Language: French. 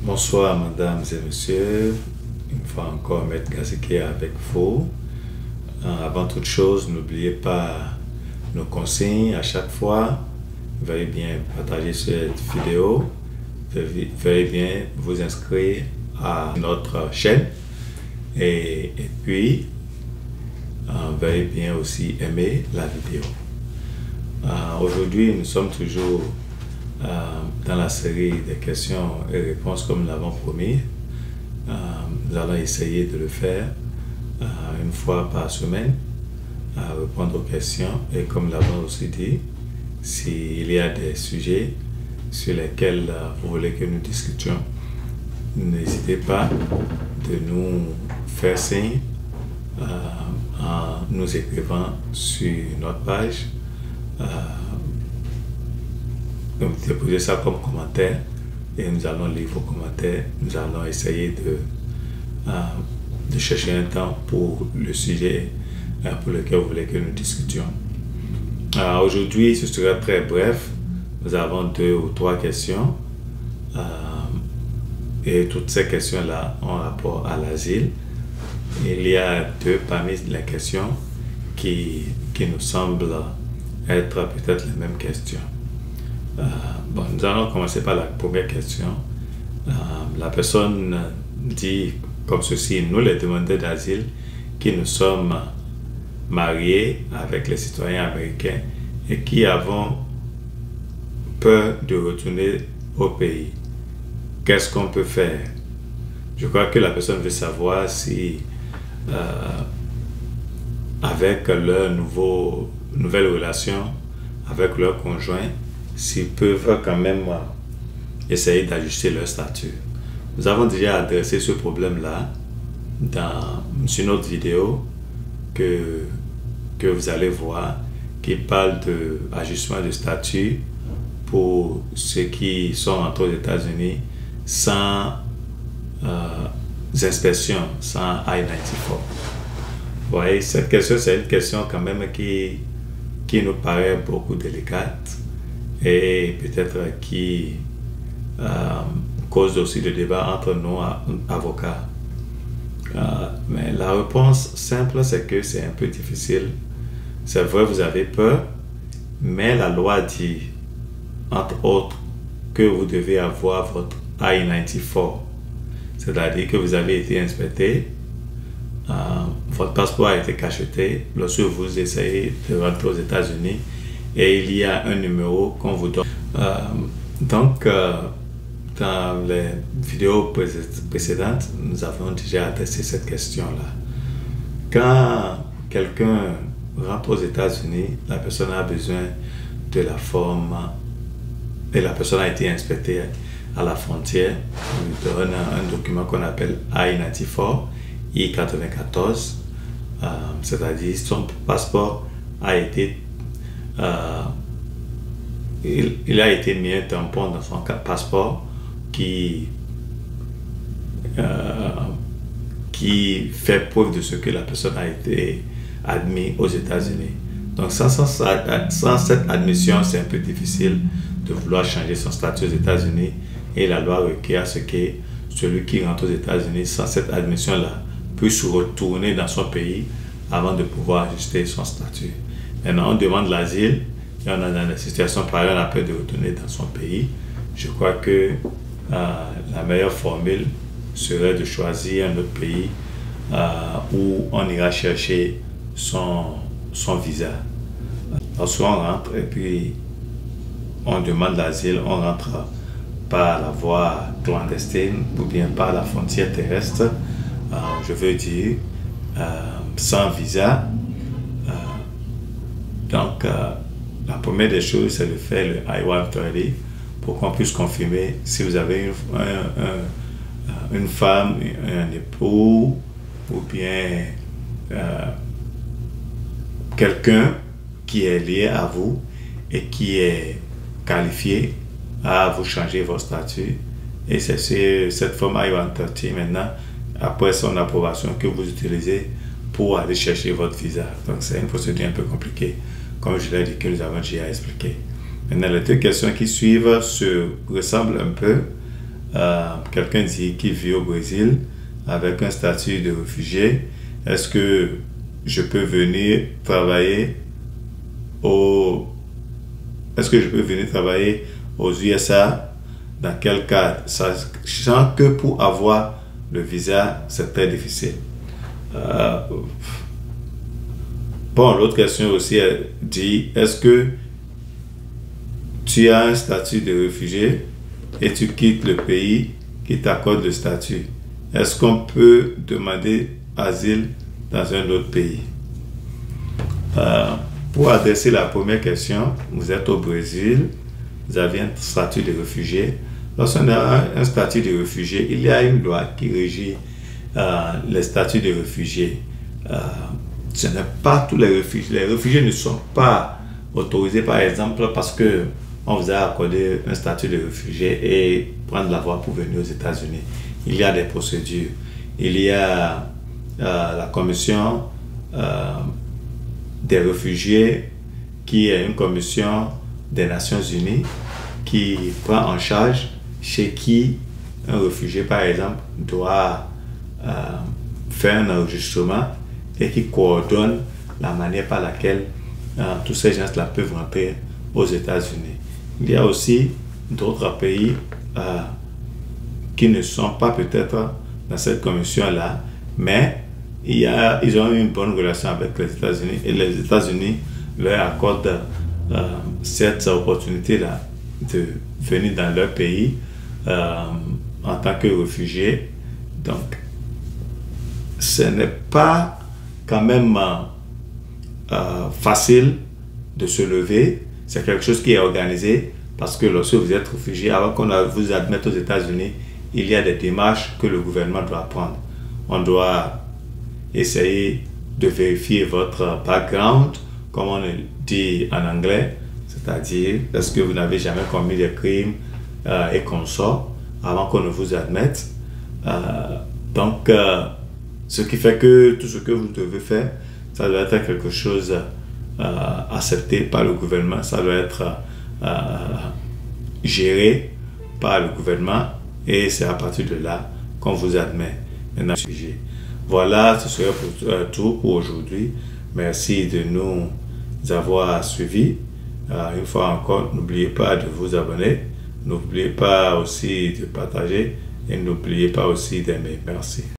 Bonsoir mesdames et messieurs, une fois encore Maître Gazeke avec vous. Avant toute chose, n'oubliez pas nos consignes à chaque fois. Veuillez bien partager cette vidéo, veuillez bien vous inscrire à notre chaîne et puis veuillez bien aussi aimer la vidéo. Aujourd'hui, nous sommes toujours dans la série des questions et réponses comme nous l'avons promis. Nous allons essayer de le faire une fois par semaine, répondre aux questions, et comme nous l'avons aussi dit, s'il y a des sujets sur lesquels vous voulez que nous discutions, n'hésitez pas de nous faire signe en nous écrivant sur notre page. Déposez ça comme commentaire et nous allons lire vos commentaires. Nous allons essayer de chercher un temps pour le sujet pour lequel vous voulez que nous discutions. Aujourd'hui, ce sera très bref. Nous avons 2 ou 3 questions et toutes ces questions-là ont rapport à l'asile. Il y a 2 parmi les questions qui nous semblent être peut-être les mêmes questions. Nous allons commencer par la première question. La personne dit comme ceci: nous les demandeurs d'asile qui nous sommes mariés avec les citoyens américains et qui avons peur de retourner au pays, qu'est-ce qu'on peut faire? Je crois que la personne veut savoir si avec leur nouvelle relation avec leur conjoint, s'ils peuvent quand même essayer d'ajuster leur statut. Nous avons déjà adressé ce problème-là sur notre vidéo que vous allez voir, qui parle d'ajustement de statut pour ceux qui sont entrés aux États-Unis sans inspection, sans I-94. Vous voyez, cette question, c'est une question quand même qui nous paraît beaucoup délicate et peut-être qui cause aussi de débat entre nous avocats. Mais la réponse simple, c'est que c'est un peu difficile. C'est vrai, vous avez peur, mais la loi dit, entre autres, que vous devez avoir votre I-94. C'est-à-dire que vous avez été inspecté, votre passeport a été cacheté lorsque vous essayez de rentrer aux États-Unis et il y a un numéro qu'on vous donne. Donc, dans les vidéos précédentes, nous avons déjà adressé cette question-là. Quand quelqu'un rentre aux États-Unis, la personne a besoin de la forme et la personne a été inspectée à la frontière. On lui donne un document qu'on appelle I-94, I-94, c'est-à-dire son passeport a été il a été mis un tampon dans son passeport qui fait preuve de ce que la personne a été admise aux États-Unis. Donc sans cette admission, c'est un peu difficile de vouloir changer son statut aux États-Unis, et la loi requiert ce que celui qui rentre aux États-Unis sans cette admission-là puisse retourner dans son pays avant de pouvoir ajuster son statut. Maintenant, on demande l'asile et on est dans des situations pareilles, on a peur de retourner dans son pays. Je crois que la meilleure formule serait de choisir un autre pays où on ira chercher son visa. Lorsqu'on rentre et puis on demande l'asile, on rentre par la voie clandestine ou bien par la frontière terrestre, je veux dire sans visa. Donc la première des choses, c'est de faire le I-130 pour qu'on puisse confirmer si vous avez une femme, un époux ou bien quelqu'un qui est lié à vous et qui est qualifié à vous changer votre statut. Et c'est cette forme I-130 maintenant, après son approbation, que vous utilisez pour aller chercher votre visa. Donc c'est une procédure un peu compliquée, comme je l'ai dit, que nous avons déjà expliqué. Maintenant, les 2 questions qui suivent se ressemblent un peu. quelqu'un dit qu'il vit au Brésil avec un statut de réfugié, est-ce que je peux venir travailler est-ce que je peux venir travailler aux USA? Dans quel cas? Sachant que pour avoir le visa, c'est très difficile. Bon, l'autre question aussi dit, est-ce que tu as un statut de réfugié et tu quittes le pays qui t'accorde le statut? Est-ce qu'on peut demander asile dans un autre pays? Pour adresser la première question, vous êtes au Brésil, vous avez un statut de réfugié. Lorsqu'on a un statut de réfugié, il y a une loi qui régit les statuts de réfugiés. Ce n'est pas tous les réfugiés. Les réfugiés ne sont pas autorisés, par exemple, parce que on vous a accordé un statut de réfugié et prendre la voie pour venir aux États-Unis. Il y a des procédures. Il y a la commission des réfugiés, qui est une commission des Nations Unies qui prend en charge chez qui un réfugié, par exemple, doit faire un enregistrement et qui coordonne la manière par laquelle tous ces gens-là peuvent rentrer aux États-Unis. Il y a aussi d'autres pays qui ne sont pas peut-être dans cette commission-là, mais ils ont une bonne relation avec les États-Unis et les États-Unis leur accordent cette opportunité-là de venir dans leur pays en tant que réfugiés. Donc, ce n'est pas quand même facile de se lever. C'est quelque chose qui est organisé parce que lorsque vous êtes réfugié, avant qu'on vous admette aux États-Unis, il y a des démarches que le gouvernement doit prendre. On doit essayer de vérifier votre background, comme on le dit en anglais, c'est-à-dire est-ce que vous n'avez jamais commis des crimes et consorts avant qu'on ne vous admette. Donc, ce qui fait que tout ce que vous devez faire, ça doit être quelque chose accepté par le gouvernement, ça doit être géré par le gouvernement et c'est à partir de là qu'on vous admet. Maintenant, voilà, ce serait tout pour aujourd'hui. Merci de nous avoir suivis. Une fois encore, n'oubliez pas de vous abonner. N'oubliez pas aussi de partager et n'oubliez pas aussi d'aimer. Merci.